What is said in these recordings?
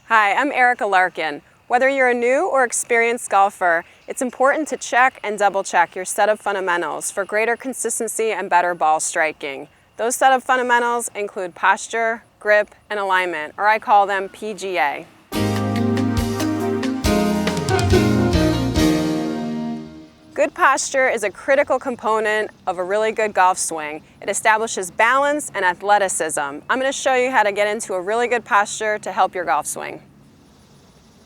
Hi, I'm Erika Larkin. Whether you're a new or experienced golfer, it's important to check and double check your set of fundamentals for greater consistency and better ball striking. Those set of fundamentals include posture, grip, and alignment, or I call them PGA. Good posture is a critical component of a really good golf swing. It establishes balance and athleticism. I'm going to show you how to get into a really good posture to help your golf swing.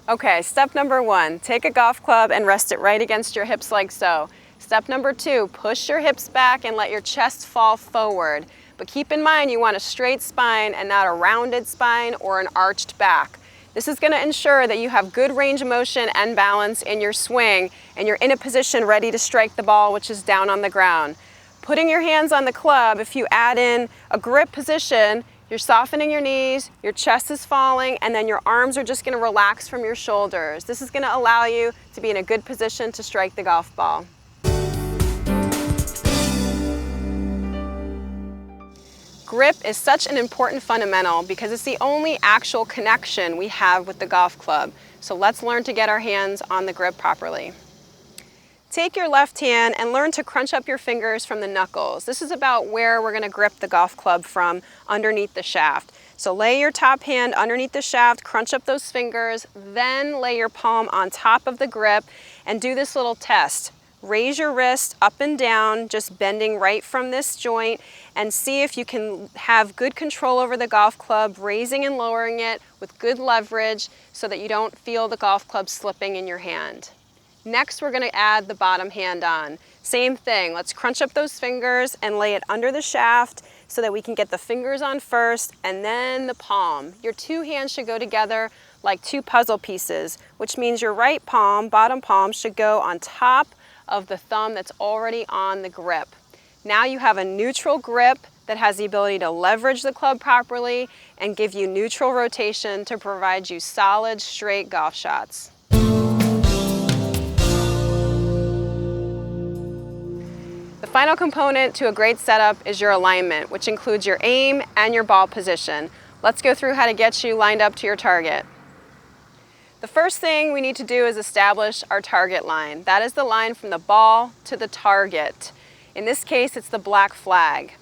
Okay, step number 1, take a golf club and rest it right against your hips like so. Step number 2, push your hips back and let your chest fall forward. But keep in mind you want a straight spine and not a rounded spine or an arched back. This is going to ensure that you have good range of motion and balance in your swing and you're in a position ready to strike the ball, which is down on the ground. Putting your hands on the club, if you add in a grip position, you're softening your knees, your chest is falling, and then your arms are just going to relax from your shoulders. This is going to allow you to be in a good position to strike the golf ball. Grip is such an important fundamental because it's the only actual connection we have with the golf club. So let's learn to get our hands on the grip properly. Take your left hand and learn to crunch up your fingers from the knuckles. This is about where we're going to grip the golf club from underneath the shaft. So lay your top hand underneath the shaft, crunch up those fingers, then lay your palm on top of the grip and do this little test. Raise your wrist up and down, just bending right from this joint, and see if you can have good control over the golf club, raising and lowering it with good leverage so that you don't feel the golf club slipping in your hand. Next, we're going to add the bottom hand on. Same thing, let's crunch up those fingers and lay it under the shaft so that we can get the fingers on first and then the palm. Your two hands should go together like two puzzle pieces, which means your right palm, bottom palm, should go on top of the thumb that's already on the grip. Now you have a neutral grip that has the ability to leverage the club properly and give you neutral rotation to provide you solid, straight golf shots. The final component to a great setup is your alignment, which includes your aim and your ball position. Let's go through how to get you lined up to your target. The first thing we need to do is establish our target line. That is the line from the ball to the target. In this case, it's the black flag.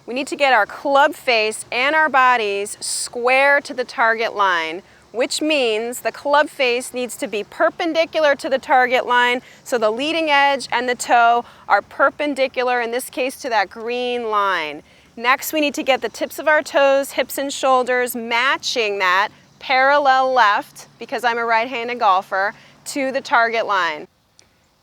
We need to get our club face and our bodies square to the target line, which means the club face needs to be perpendicular to the target line, so the leading edge and the toe are perpendicular, in this case, to that green line. Next, we need to get the tips of our toes, hips and shoulders matching that, parallel left, because I'm a right-handed golfer, to the target line.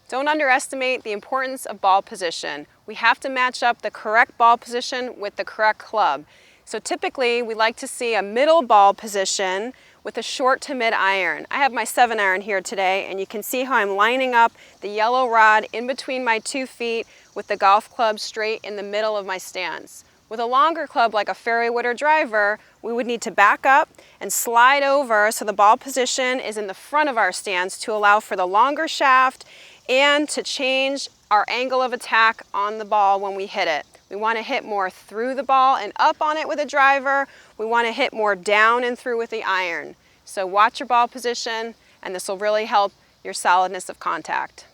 Don't underestimate the importance of ball position. We have to match up the correct ball position with the correct club. So typically, we like to see a middle ball position with a short to mid iron. I have my 7-iron here today, and you can see how I'm lining up the yellow rod in between my 2 feet with the golf club straight in the middle of my stance. With a longer club like a fairway wood or driver, we would need to back up and slide over so the ball position is in the front of our stance to allow for the longer shaft and to change our angle of attack on the ball when we hit it. We want to hit more through the ball and up on it with a driver. We want to hit more down and through with the iron. So watch your ball position, and this will really help your solidness of contact.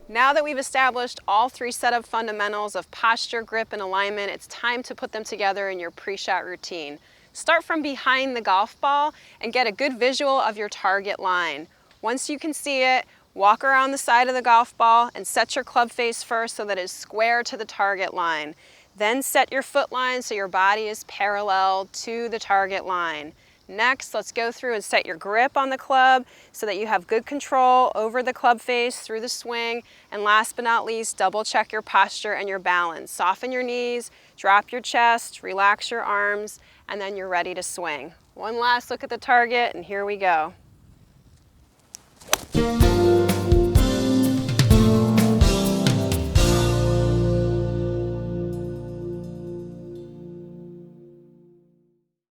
Now that we've established all 3 set of fundamentals of posture, grip, and alignment, it's time to put them together in your pre-shot routine. Start from behind the golf ball and get a good visual of your target line. Once you can see it, walk around the side of the golf ball and set your club face first so that it's square to the target line. Then set your foot line so your body is parallel to the target line. Next, let's go through and set your grip on the club so that you have good control over the club face through the swing. And last but not least, double check your posture and your balance. Soften your knees, drop your chest, relax your arms, and then you're ready to swing. One last look at the target, and here we go.